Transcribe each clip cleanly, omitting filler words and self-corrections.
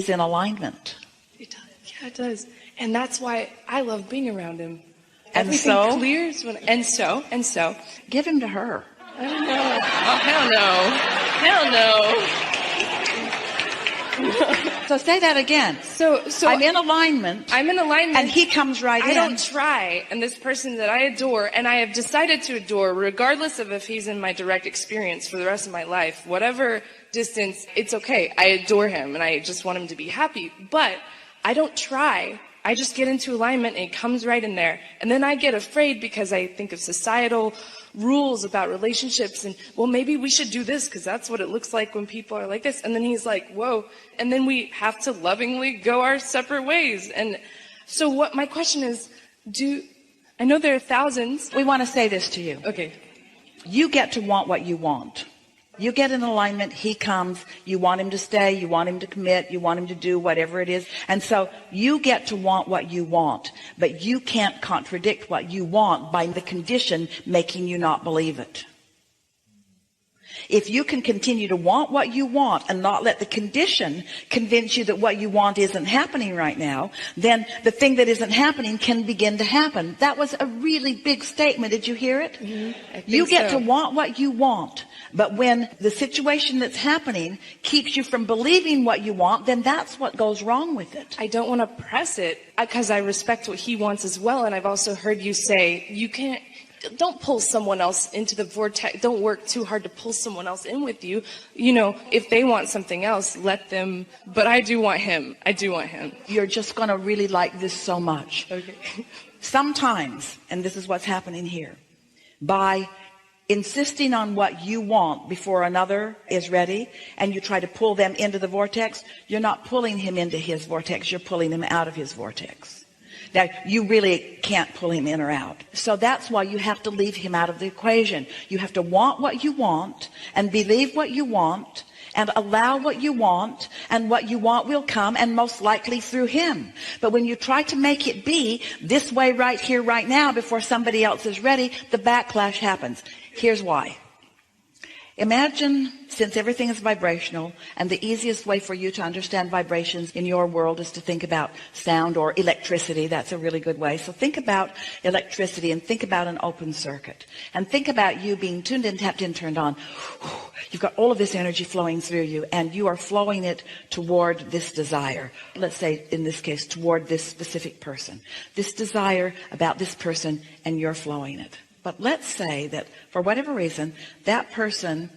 is in alignment. It does. Yeah, it does. And that's why I love being around him. And Everything so? clears when, and so. Give him to her. I don't know. Oh, hell no. So say that again. So I'm in alignment. And he comes right in. I don't try. And this person that I adore, and I have decided to adore, regardless of if he's in my direct experience for the rest of my life, whatever distance, it's okay. I adore him, and I just want him to be happy. But I don't try. I just get into alignment, and it comes right in there. And then I get afraid because I think of societal rules about relationships, and well, maybe we should do this because that's what it looks like when people are like this. And then he's like, whoa. And then we have to lovingly go our separate ways. And so what my question is, I know there are thousands. We want to say this to you. Okay. You get to want what you want. You get in alignment, he comes, you want him to stay, you want him to commit, you want him to do whatever it is. And so you get to want what you want, but you can't contradict what you want by the condition making you not believe it. If you can continue to want what you want and not let the condition convince you that what you want isn't happening right now, then the thing that isn't happening can begin to happen. That was a really big statement. Did you hear it? Mm-hmm. You get to want what you want. But when the situation that's happening keeps you from believing what you want, then that's what goes wrong with it. I don't want to press it because I respect what he wants as well. And I've also heard you say, don't pull someone else into the vortex. Don't work too hard to pull someone else in with you. You know, if they want something else, let them. But I do want him. You're just going to really like this so much. Okay. Sometimes, and this is what's happening here, by insisting on what you want before another is ready, and you try to pull them into the vortex, you're not pulling him into his vortex, you're pulling him out of his vortex. Now, you really can't pull him in or out. So that's why you have to leave him out of the equation. You have to want what you want and believe what you want and allow what you want, and what you want will come, and most likely through him. But when you try to make it be this way right here, right now, before somebody else is ready, the backlash happens. Here's why. Imagine, since everything is vibrational, and the easiest way for you to understand vibrations in your world is to think about sound or electricity. That's a really good way. So think about electricity and think about an open circuit. And think about you being tuned in, tapped in, turned on. You've got all of this energy flowing through you, and you are flowing it toward this desire. Let's say, in this case, toward this specific person. This desire about this person, and you're flowing it. But let's say that for whatever reason, that person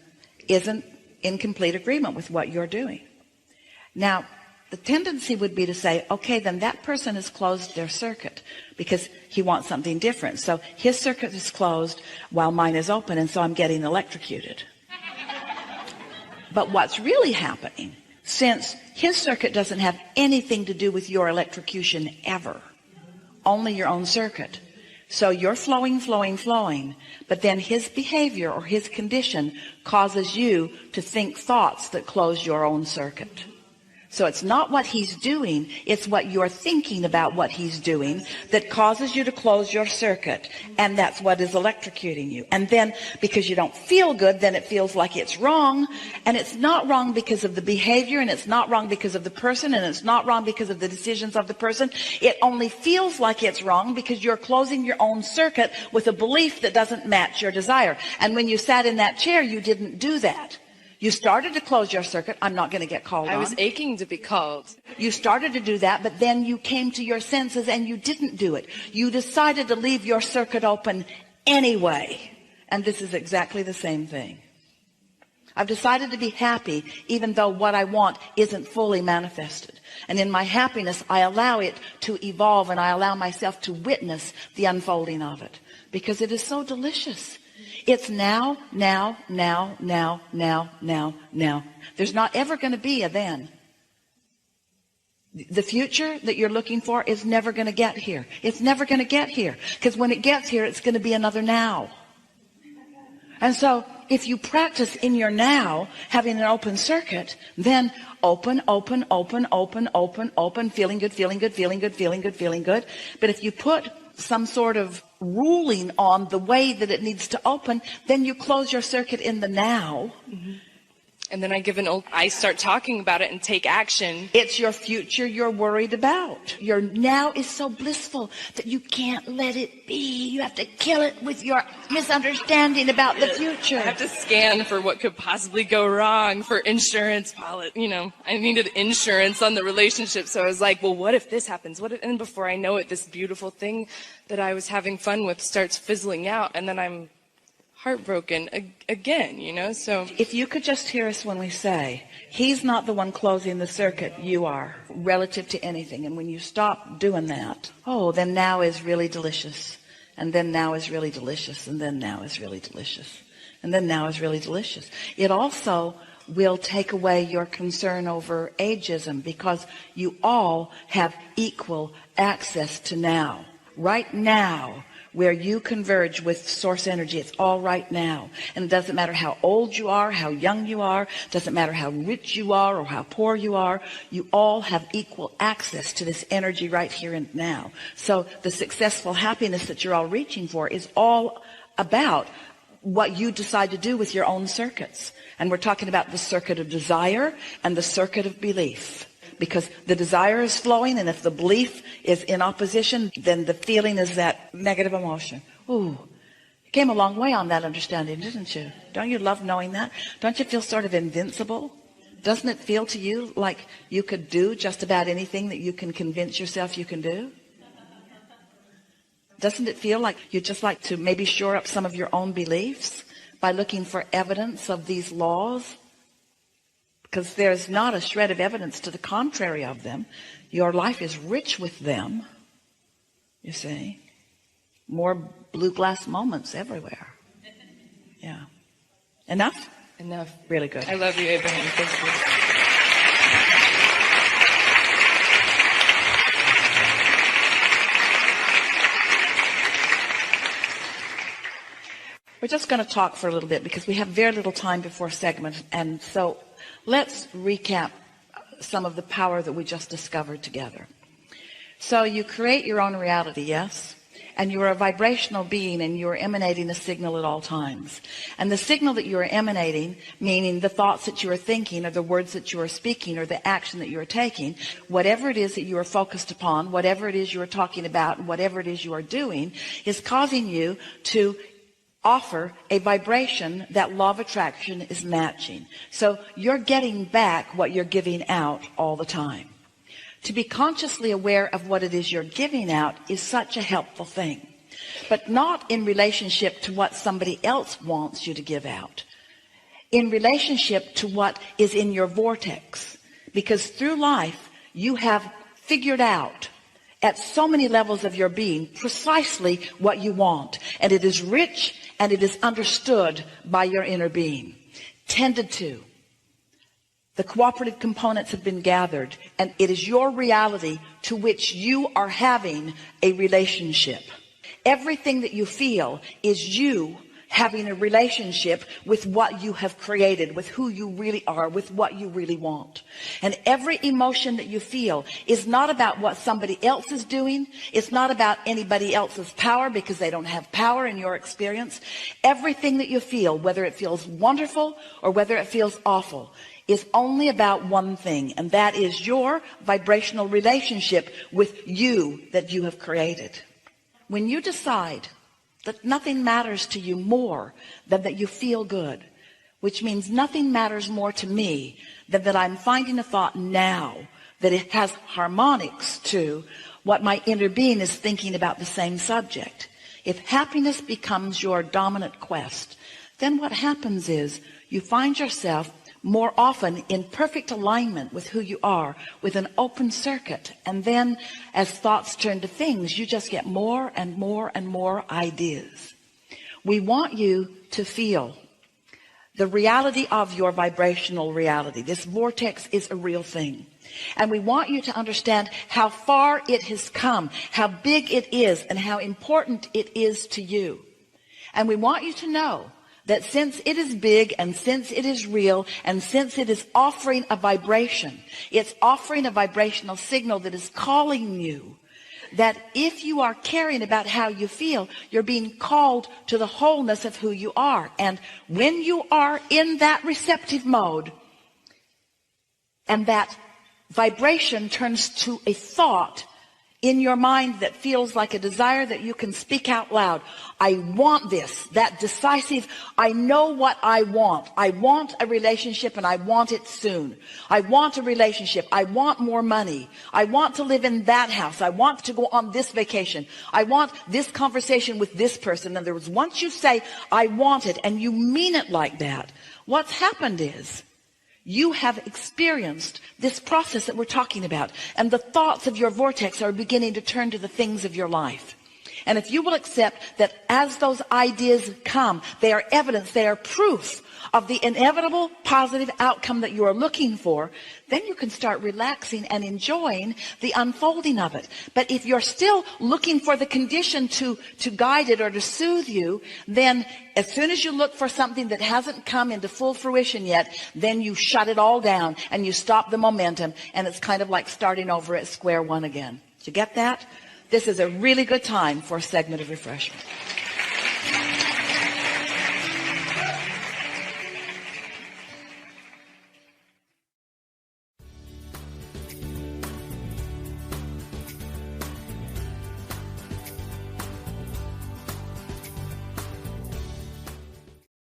isn't in complete agreement with what you're doing. Now, the tendency would be to say, okay, then that person has closed their circuit because he wants something different. So his circuit is closed while mine is open, and so I'm getting electrocuted. But what's really happening, since his circuit doesn't have anything to do with your electrocution ever, only your own circuit. So you're flowing, but then his behavior or his condition causes you to think thoughts that close your own circuit. So it's not what he's doing, it's what you're thinking about what he's doing that causes you to close your circuit, and that's what is electrocuting you. And then because you don't feel good, then it feels like it's wrong, and it's not wrong because of the behavior, and it's not wrong because of the person, and it's not wrong because of the decisions of the person. It only feels like it's wrong because you're closing your own circuit with a belief that doesn't match your desire. And when you sat in that chair, you didn't do that. You started to close your circuit. I'm not going to get called on. I was aching to be called. You started to do that, but then you came to your senses and you didn't do it. You decided to leave your circuit open anyway. And this is exactly the same thing. I've decided to be happy even though what I want isn't fully manifested. And in my happiness, I allow it to evolve, and I allow myself to witness the unfolding of it because it is so delicious. It's now. There's not ever going to be a then. The future that you're looking for is never going to get here. It's never going to get here. Because when it gets here, it's going to be another now. And so if you practice in your now, having an open circuit, then open, feeling good. But if you put some sort of ruling on the way that it needs to open, then you close your circuit in the now. Mm-hmm. And then I start talking about it and take action. It's your future you're worried about. Your now is so blissful that you can't let it be. You have to kill it with your misunderstanding about the future. I have to scan for what could possibly go wrong for insurance policy. I needed insurance on the relationship. So I was like, well, what if this happens? And before I know it, this beautiful thing that I was having fun with starts fizzling out. And then I'm heartbroken again, so. If you could just hear us when we say, he's not the one closing the circuit, you are, relative to anything. And when you stop doing that, then now is really delicious. And then now is really delicious. And then now is really delicious. And then now is really delicious. It also will take away your concern over ageism, because you all have equal access to now. Right now, where you converge with source energy, it's all right now. And it doesn't matter how old you are, how young you are, doesn't matter how rich you are or how poor you are, you all have equal access to this energy right here and now. So the successful happiness that you're all reaching for is all about what you decide to do with your own circuits. And we're talking about the circuit of desire and the circuit of belief. Because the desire is flowing, and if the belief is in opposition, then the feeling is that negative emotion. Ooh, you came a long way on that understanding, didn't you? Don't you love knowing that? Don't you feel sort of invincible? Doesn't it feel to you like you could do just about anything that you can convince yourself you can do? Doesn't it feel like you'd just like to maybe shore up some of your own beliefs by looking for evidence of these laws? Because there's not a shred of evidence to the contrary of them. Your life is rich with them. You see, more blue glass moments everywhere. Yeah. Enough? Enough. Really good. I love you, Abraham. Thank you. We're just going to talk for a little bit because we have very little time before segment. And so let's recap some of the power that we just discovered together. So you create your own reality, yes? And you are a vibrational being, and you are emanating a signal at all times. And the signal that you are emanating, meaning the thoughts that you are thinking, or the words that you are speaking, or the action that you are taking, whatever it is that you are focused upon, whatever it is you are talking about, whatever it is you are doing, is causing you to offer a vibration that law of attraction is matching. So you're getting back what you're giving out all the time. To be consciously aware of what it is you're giving out is such a helpful thing, but not in relationship to what somebody else wants you to give out, in relationship to what is in your vortex. Because through life, you have figured out at so many levels of your being precisely what you want. And it is rich and it is understood by your inner being, tended to. The cooperative components have been gathered, and it is your reality to which you are having a relationship. Everything that you feel is you having a relationship with what you have created, with who you really are, with what you really want. And every emotion that you feel is not about what somebody else is doing. It's not about anybody else's power, because they don't have power in your experience. Everything that you feel, whether it feels wonderful or whether it feels awful, is only about one thing, and that is your vibrational relationship with you that you have created. When you decide that nothing matters to you more than that you feel good, which means nothing matters more to me than that I'm finding a thought now that it has harmonics to what my inner being is thinking about the same subject. If happiness becomes your dominant quest, then what happens is you find yourself more often in perfect alignment with who you are, with an open circuit. And then as thoughts turn to things, you just get more and more and more ideas. We want you to feel the reality of your vibrational reality. This vortex is a real thing. And we want you to understand how far it has come, how big it is, and how important it is to you. And we want you to know that since it is big, and since it is real, and since it is offering a vibration, it's offering a vibrational signal that is calling you that if you are caring about how you feel, you're being called to the wholeness of who you are. And when you are in that receptive mode, and that vibration turns to a thought in your mind that feels like a desire that you can speak out loud. I want this, that decisive, I know what I want. I want a relationship and I want it soon. I want a relationship. I want more money. I want to live in that house. I want to go on this vacation. I want this conversation with this person. In other words, once you say, I want it, and you mean it like that, what's happened is, you have experienced this process that we're talking about, and the thoughts of your vortex are beginning to turn to the things of your life. And if you will accept that as those ideas come, they are evidence, they are proof of the inevitable positive outcome that you are looking for, then you can start relaxing and enjoying the unfolding of it. But if you're still looking for the condition to guide it or to soothe you, then as soon as you look for something that hasn't come into full fruition yet, then you shut it all down and you stop the momentum, and it's kind of like starting over at square one again. Did you get that? This is a really good time for a segment of refreshment.